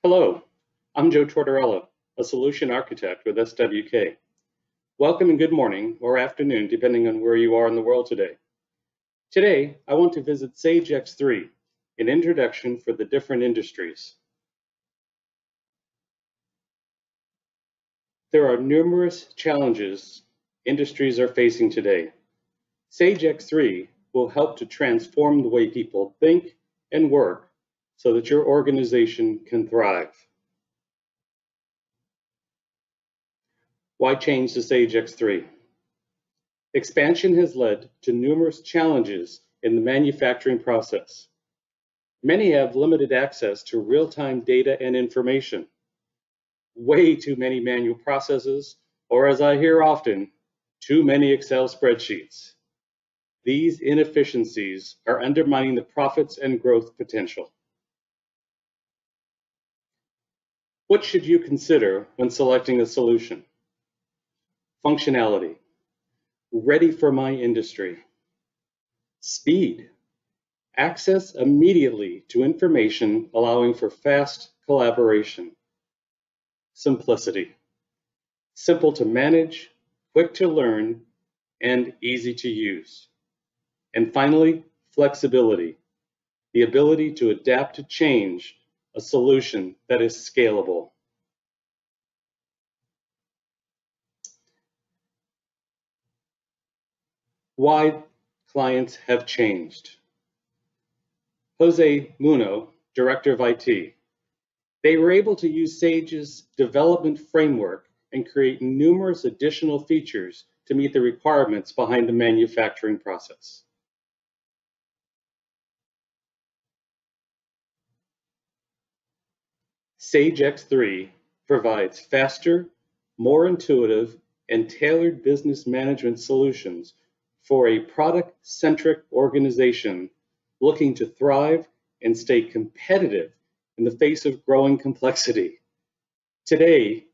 Hello, I'm Joe Tortorella, a solution architect with SWK. Welcome and good morning or afternoon, depending on where you are in the world today. Today, I want to visit Sage X3, an introduction for the different industries. There are numerous challenges industries are facing today. Sage X3 will help to transform the way people think and work so that your organization can thrive. Why change to Sage X3? Expansion has led to numerous challenges in the manufacturing process. Many have limited access to real-time data and information. Way too many manual processes, or as I hear often, too many Excel spreadsheets. These inefficiencies are undermining the profits and growth potential. What should you consider when selecting a solution? Functionality. Ready for my industry. Speed. Access immediately to information, allowing for fast collaboration. Simplicity. Simple to manage, quick to learn, and easy to use. And finally, flexibility. The ability to adapt to change, a solution that is scalable. Why clients have changed. Jose Muno, Director of IT. They were able to use Sage's development framework and create numerous additional features to meet the requirements behind the manufacturing process. Sage X3 provides faster, more intuitive, and tailored business management solutions for a product-centric organization looking to thrive and stay competitive in the face of growing complexity. Today,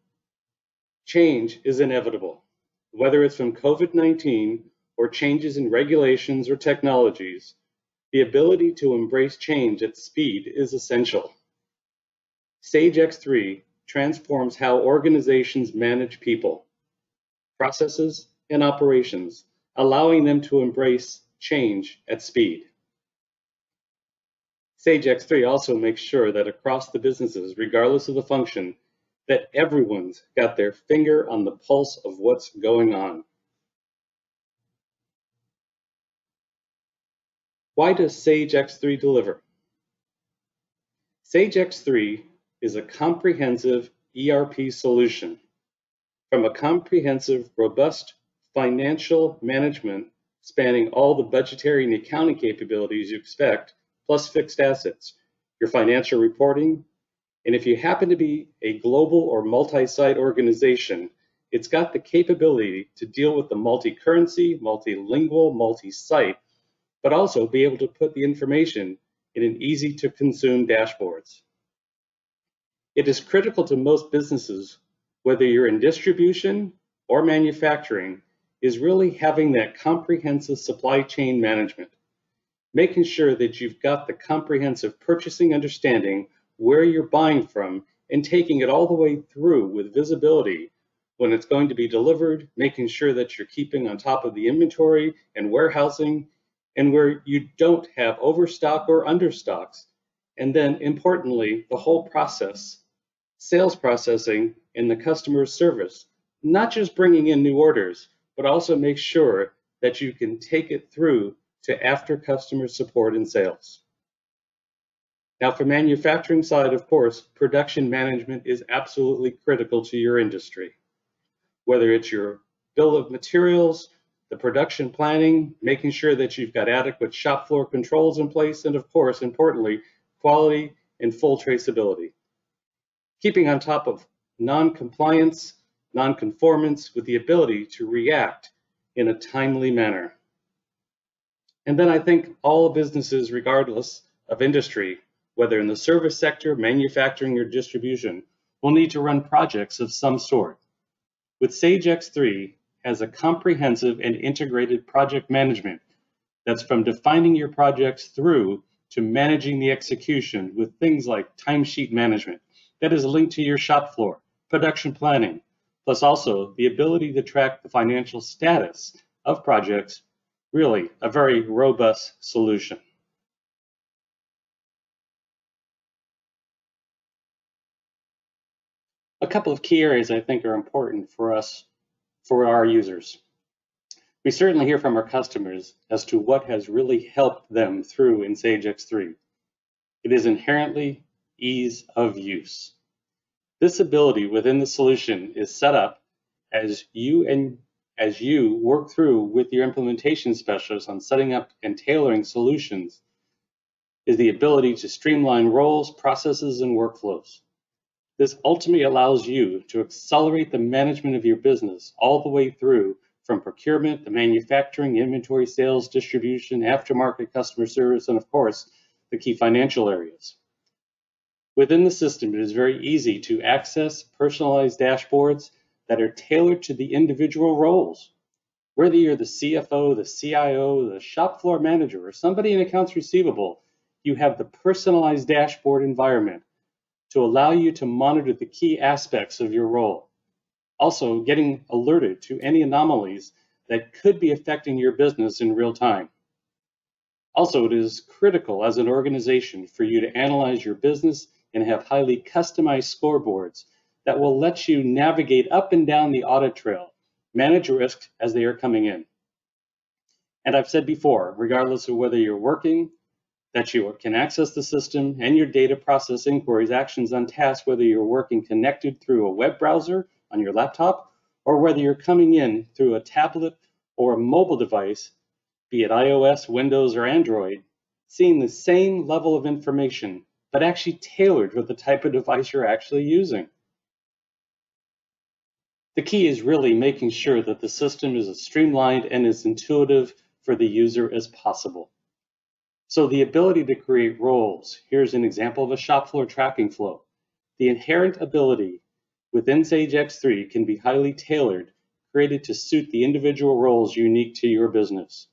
change is inevitable, whether it's from COVID-19 or changes in regulations or technologies. The ability to embrace change at speed is essential. Sage X3 transforms how organizations manage people, processes, and operations, allowing them to embrace change at speed. Sage X3 also makes sure that across the businesses, regardless of the function, that everyone's got their finger on the pulse of what's going on. Why does Sage X3 deliver? Sage X3 is a comprehensive ERP solution. From a comprehensive, robust financial management spanning all the budgetary and accounting capabilities you expect, plus fixed assets, your financial reporting, and if you happen to be a global or multi-site organization, it's got the capability to deal with the multi-currency, multilingual, multi-site, but also be able to put the information in an easy-to-consume dashboards. It is critical to most businesses, whether you're in distribution or manufacturing, is really having that comprehensive supply chain management, making sure that you've got the comprehensive purchasing understanding where you're buying from and taking it all the way through with visibility when it's going to be delivered, making sure that you're keeping on top of the inventory and warehousing and where you don't have overstock or understocks. And then importantly, the whole process, sales processing and the customer service, not just bringing in new orders, but also make sure that you can take it through to after customer support and sales. Now for manufacturing side, of course, production management is absolutely critical to your industry. Whether it's your bill of materials, the production planning, making sure that you've got adequate shop floor controls in place, and of course, importantly, quality and full traceability. Keeping on top of non-compliance, non-conformance with the ability to react in a timely manner. And then I think all businesses, regardless of industry, whether in the service sector, manufacturing, or distribution, will need to run projects of some sort. With Sage X3 has a comprehensive and integrated project management that's from defining your projects through to managing the execution with things like timesheet management, that is linked to your shop floor, production planning, plus also the ability to track the financial status of projects. Really a very robust solution. A couple of key areas I think are important for us, for our users. We certainly hear from our customers as to what has really helped them through in Sage X3. It is inherently ease of use. This ability within the solution is set up as you work through with your implementation specialist on setting up and tailoring solutions, is the ability to streamline roles, processes, and workflows. This ultimately allows you to accelerate the management of your business all the way through from procurement to manufacturing, inventory, sales, distribution, aftermarket, customer service, and of course, the key financial areas. Within the system, it is very easy to access personalized dashboards that are tailored to the individual roles. Whether you're the CFO, the CIO, the shop floor manager, or somebody in accounts receivable, you have the personalized dashboard environment to allow you to monitor the key aspects of your role. Also, getting alerted to any anomalies that could be affecting your business in real time. Also, it is critical as an organization for you to analyze your business and have highly customized scoreboards that will let you navigate up and down the audit trail, manage risks as they are coming in. And I've said before, regardless of whether you're working, that you can access the system and your data, process inquiries, actions on tasks, whether you're working connected through a web browser on your laptop, or whether you're coming in through a tablet or a mobile device, be it iOS, Windows, or Android, seeing the same level of information, but actually tailored for the type of device you're actually using. The key is really making sure that the system is as streamlined and as intuitive for the user as possible. So the ability to create roles, here's an example of a shop floor tracking flow. The inherent ability within Sage X3 can be highly tailored, created to suit the individual roles unique to your business.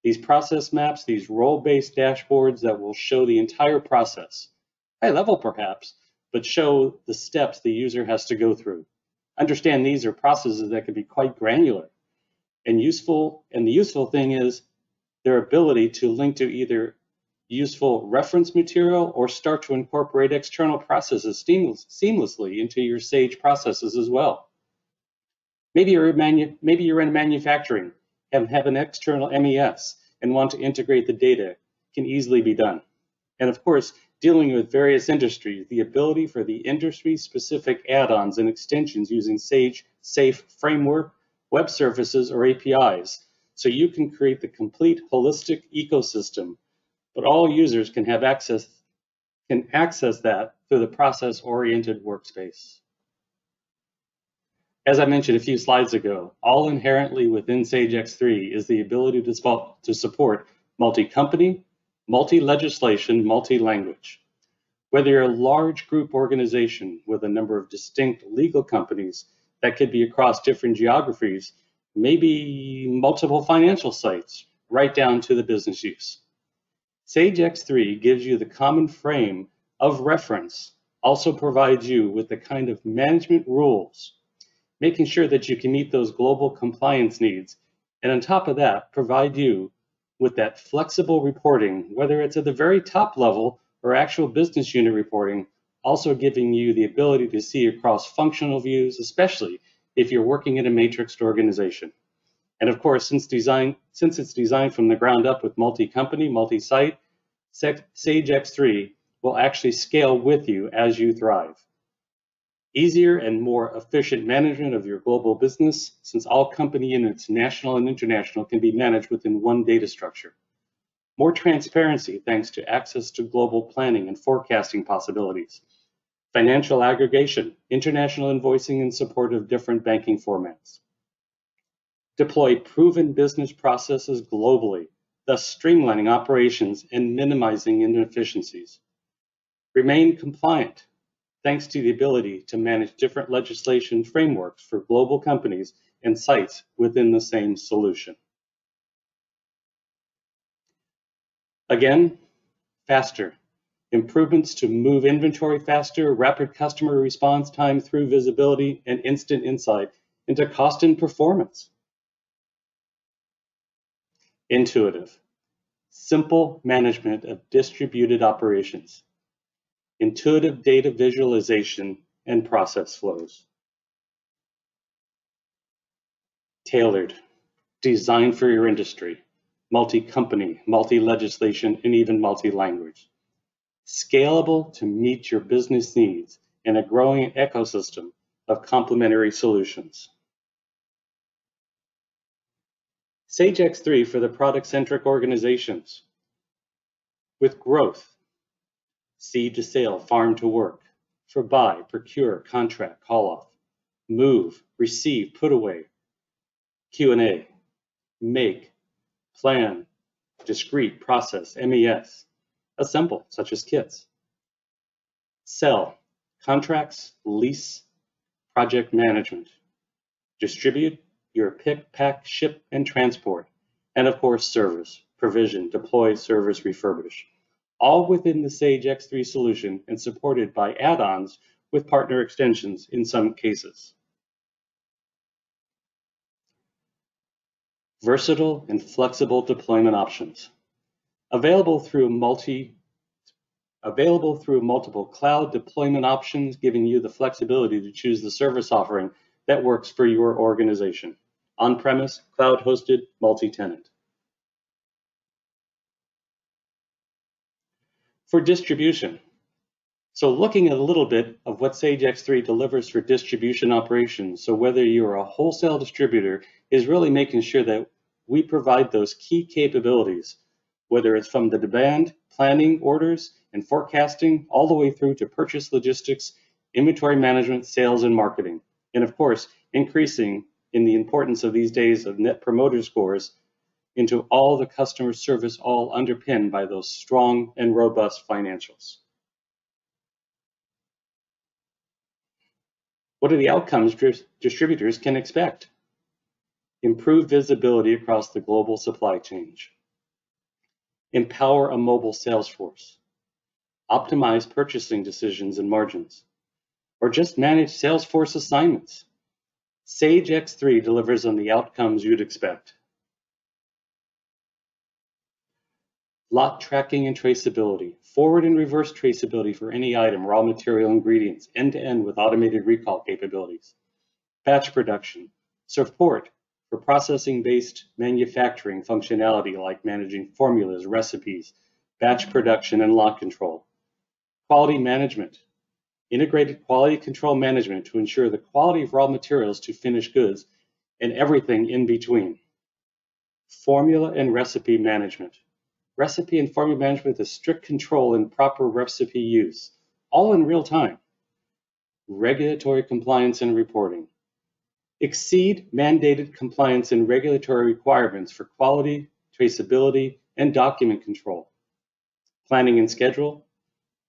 These process maps, these role-based dashboards that will show the entire process, high level perhaps, but show the steps the user has to go through. Understand these are processes that can be quite granular and useful, and the useful thing is their ability to link to either useful reference material or start to incorporate external processes seamlessly into your Sage processes as well. Maybe you're in manufacturing and have an external MES and want to integrate the data, can easily be done. And of course, dealing with various industries, the ability for the industry-specific add-ons and extensions using Sage Safe Framework, web services, or APIs, so you can create the complete holistic ecosystem, but all users can have access that through the process-oriented workspace. As I mentioned a few slides ago, all inherently within Sage X3 is the ability to support multi-company, multi-legislation, multi-language. Whether you're a large group organization with a number of distinct legal companies that could be across different geographies, maybe multiple financial sites, right down to the business use. Sage X3 gives you the common frame of reference, also provides you with the kind of management rules, making sure that you can meet those global compliance needs, and on top of that, provide you with that flexible reporting, whether it's at the very top level or actual business unit reporting, also giving you the ability to see across functional views, especially if you're working in a matrixed organization. And of course, since it's designed from the ground up with multi-company, multi-site, Sage X3 will actually scale with you as you thrive. Easier and more efficient management of your global business, since all company units, national and international, can be managed within one data structure. More transparency thanks to access to global planning and forecasting possibilities. Financial aggregation, international invoicing in support of different banking formats. Deploy proven business processes globally, thus streamlining operations and minimizing inefficiencies. Remain compliant, thanks to the ability to manage different legislation frameworks for global companies and sites within the same solution. Again, faster, improvements to move inventory faster, rapid customer response time through visibility, and instant insight into cost and performance. Intuitive, simple management of distributed operations, intuitive data visualization and process flows. Tailored, designed for your industry, multi-company, multi-legislation, and even multi-language. Scalable to meet your business needs in a growing ecosystem of complementary solutions. Sage X3 for the product-centric organizations. With growth, seed to sale, farm to work, for buy, procure, contract, call off, move, receive, put away, Q&A, make, plan, discrete, process, MES, assemble, such as kits, sell, contracts, lease, project management, distribute, your pick, pack, ship, and transport, and of course, service, provision, deploy, service, refurbish, all within the Sage X3 solution and supported by add-ons with partner extensions in some cases. Versatile and flexible deployment options. Available through multiple cloud deployment options, giving you the flexibility to choose the service offering that works for your organization. On-premise, cloud-hosted, multi-tenant. For distribution. So looking at a little bit of what Sage X3 delivers for distribution operations, so whether you're a wholesale distributor, is really making sure that we provide those key capabilities, whether it's from the demand, planning, orders, and forecasting, all the way through to purchase logistics, inventory management, sales, and marketing. And of course, increasing in the importance of these days of net promoter scores into all the customer service, all underpinned by those strong and robust financials. What are the outcomes distributors can expect? Improve visibility across the global supply chain. Empower a mobile sales force. Optimize purchasing decisions and margins. Or just manage sales force assignments. Sage X3 delivers on the outcomes you'd expect. Lot tracking and traceability, forward and reverse traceability for any item, raw material, ingredients, end-to-end with automated recall capabilities. Batch production, support for processing-based manufacturing functionality like managing formulas, recipes, batch production, and lot control. Quality management, integrated quality control management to ensure the quality of raw materials to finished goods and everything in between. Formula and recipe management. Recipe and formula management with strict control and proper recipe use, all in real time. Regulatory compliance and reporting. Exceed mandated compliance and regulatory requirements for quality, traceability, and document control. Planning and schedule.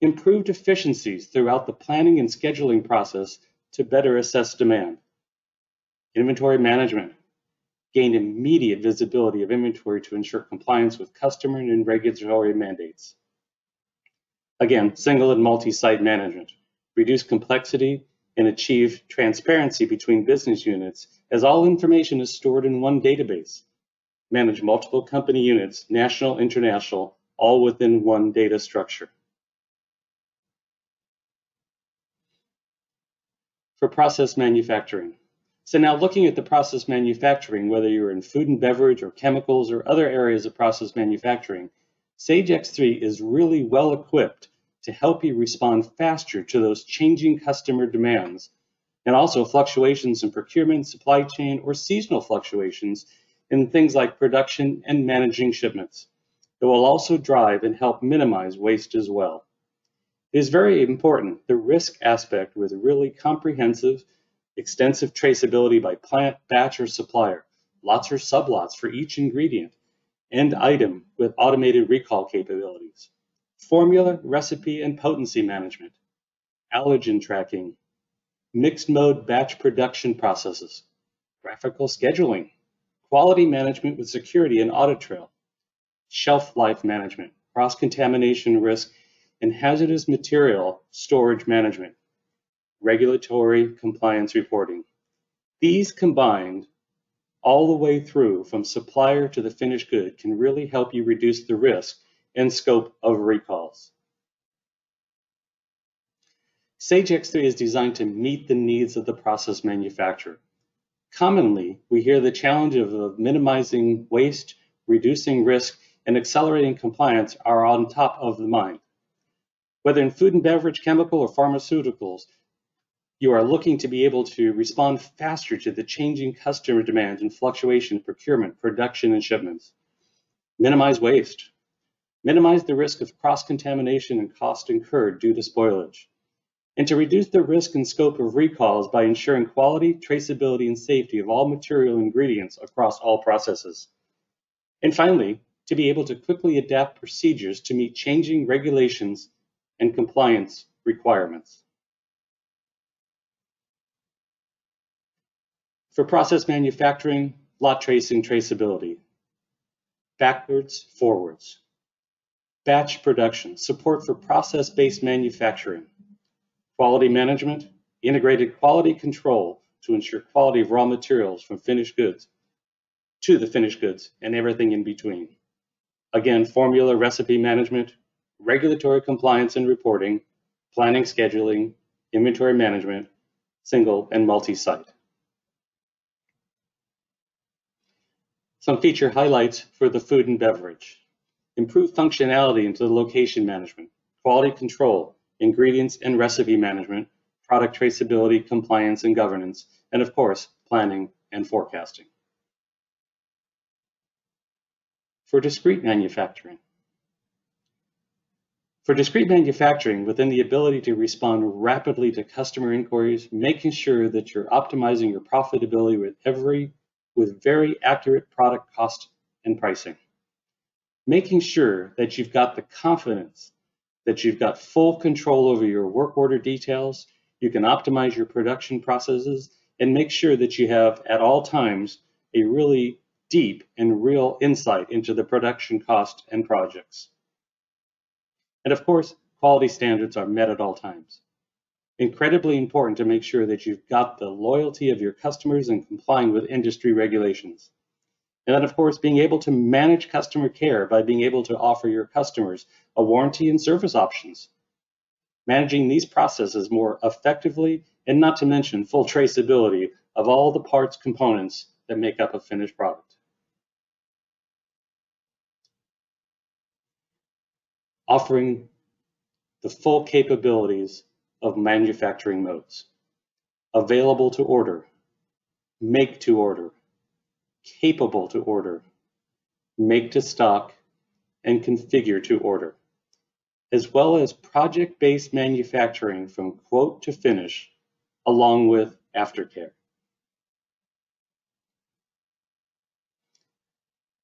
Improved efficiencies throughout the planning and scheduling process to better assess demand. Inventory management. Gain immediate visibility of inventory to ensure compliance with customer and regulatory mandates. Again, single and multi-site management. Reduce complexity and achieve transparency between business units as all information is stored in one database. Manage multiple company units, national, international, all within one data structure. For process manufacturing. So now looking at the process manufacturing, whether you're in food and beverage or chemicals or other areas of process manufacturing, Sage X3 is really well equipped to help you respond faster to those changing customer demands and also fluctuations in procurement, supply chain, or seasonal fluctuations in things like production and managing shipments. It will also drive and help minimize waste as well. It is very important, the risk aspect with really comprehensive, extensive traceability by plant, batch, or supplier, lots or sublots for each ingredient, and item with automated recall capabilities, formula, recipe, and potency management, allergen tracking, mixed mode batch production processes, graphical scheduling, quality management with security and audit trail, shelf life management, cross-contamination risk, and hazardous material storage management, regulatory compliance reporting. These combined all the way through from supplier to the finished good can really help you reduce the risk and scope of recalls. Sage X3 is designed to meet the needs of the process manufacturer. Commonly, we hear the challenge of minimizing waste, reducing risk, and accelerating compliance are on top of the mind. Whether in food and beverage, chemical, or pharmaceuticals, you are looking to be able to respond faster to the changing customer demands and fluctuation in procurement, production, and shipments. Minimize waste. Minimize the risk of cross-contamination and cost incurred due to spoilage. And to reduce the risk and scope of recalls by ensuring quality, traceability, and safety of all material ingredients across all processes. And finally, to be able to quickly adapt procedures to meet changing regulations and compliance requirements. For process manufacturing, lot tracing traceability. Backwards, forwards. Batch production, support for process-based manufacturing. Quality management, integrated quality control to ensure quality of raw materials from finished goods to the finished goods and everything in between. Again, formula recipe management, regulatory compliance and reporting, planning, scheduling, inventory management, single and multi-site. Some feature highlights for the food and beverage. Improved functionality into the location management, quality control, ingredients and recipe management, product traceability, compliance and governance, and of course, planning and forecasting. For discrete manufacturing. For discrete manufacturing, within the ability to respond rapidly to customer inquiries, making sure that you're optimizing your profitability with very accurate product cost and pricing. Making sure that you've got the confidence that you've got full control over your work order details, you can optimize your production processes, and make sure that you have at all times a really deep and real insight into the production cost and projects. And of course, quality standards are met at all times. Incredibly important to make sure that you've got the loyalty of your customers and complying with industry regulations. And then, of course, being able to manage customer care by being able to offer your customers a warranty and service options. Managing these processes more effectively, and not to mention full traceability of all the parts components that make up a finished product. Offering the full capabilities of manufacturing modes. Available to order, make to order, capable to order, make to stock, and configure to order, as well as project-based manufacturing from quote to finish, along with aftercare.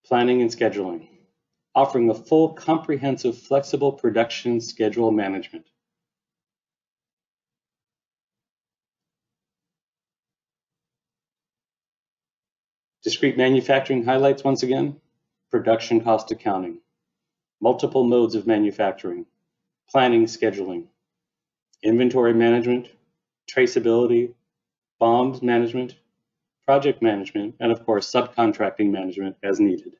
Planning and scheduling, offering a full, comprehensive, flexible production schedule management. Discrete manufacturing highlights once again, production cost accounting, multiple modes of manufacturing, planning, scheduling, inventory management, traceability, BOMs management, project management, and of course, subcontracting management as needed.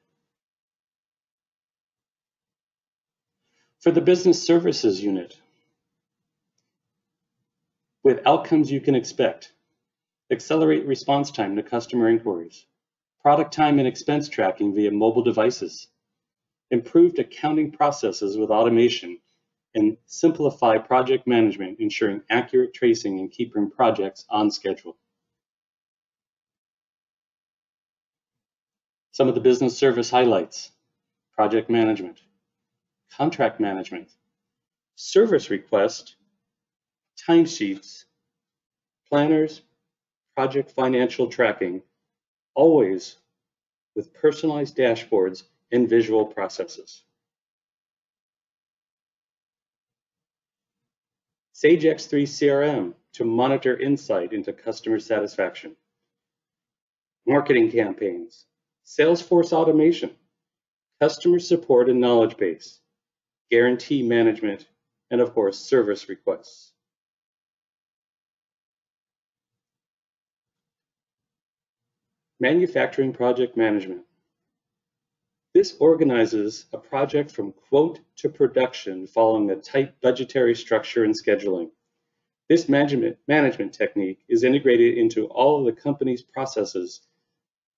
For the business services unit, with outcomes you can expect, accelerate response time to customer inquiries, product time and expense tracking via mobile devices, improved accounting processes with automation, and simplify project management, ensuring accurate tracing and keeping projects on schedule. Some of the business service highlights: project management, contract management, service request, timesheets, planners, project financial tracking, always with personalized dashboards and visual processes. Sage X3 CRM to monitor insight into customer satisfaction. Marketing campaigns, Salesforce automation, customer support and knowledge base, guarantee management, and of course, service requests. Manufacturing project management. This organizes a project from quote to production following a tight budgetary structure and scheduling. This management technique is integrated into all of the company's processes,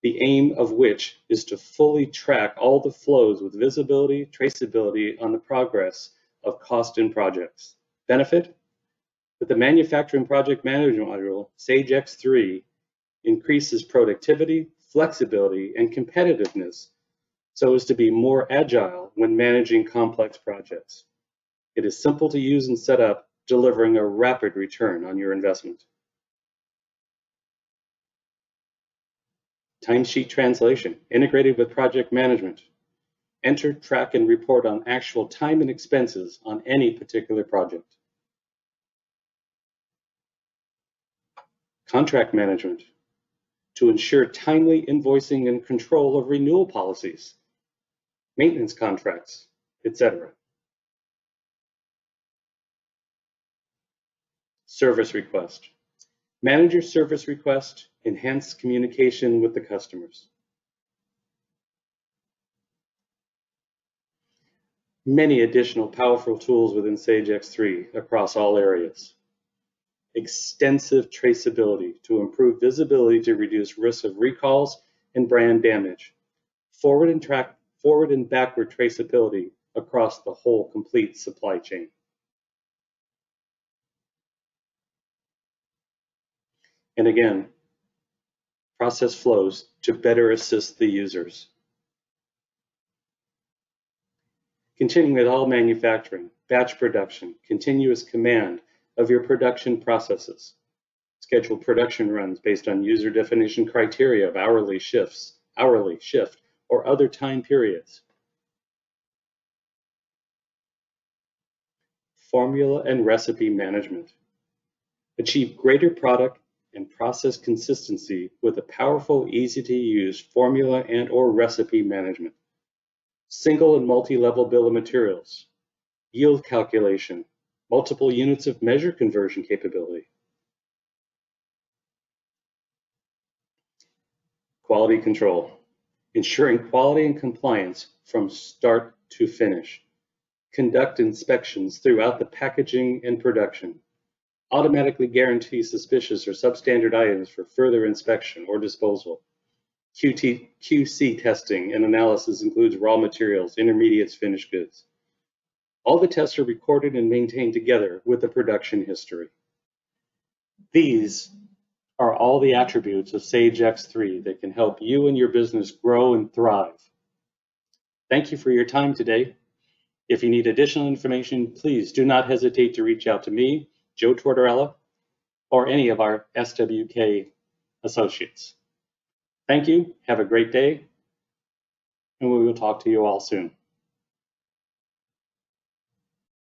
the aim of which is to fully track all the flows with visibility, traceability on the progress of cost and projects. Benefit? With the manufacturing project management module, Sage X3 increases productivity, flexibility, and competitiveness so as to be more agile when managing complex projects. It is simple to use and set up, delivering a rapid return on your investment. Timesheet translation, integrated with project management. Enter, track, and report on actual time and expenses on any particular project. Contract management, to ensure timely invoicing and control of renewal policies, maintenance contracts, etc. Service request. Manage your service request, enhance communication with the customers. Many additional powerful tools within Sage X3 across all areas. Extensive traceability to improve visibility to reduce risk of recalls and brand damage. Forward and backward traceability across the whole complete supply chain. And again, process flows to better assist the users. Continuing with all manufacturing, batch production, continuous command of your production processes. Schedule production runs based on user definition criteria of hourly shift, or other time periods. Formula and recipe management. Achieve greater product and process consistency with a powerful, easy-to-use formula and/or recipe management. Single and multi-level bill of materials. Yield calculation. Multiple units of measure conversion capability. Quality control. Ensuring quality and compliance from start to finish. Conduct inspections throughout the packaging and production. Automatically guarantee suspicious or substandard items for further inspection or disposal. QC testing and analysis includes raw materials, intermediates, finished goods. All the tests are recorded and maintained together with the production history. These are all the attributes of Sage X3 that can help you and your business grow and thrive. Thank you for your time today. If you need additional information, please do not hesitate to reach out to me, Joe Tortorella, or any of our SWK associates. Thank you, have a great day, and we will talk to you all soon.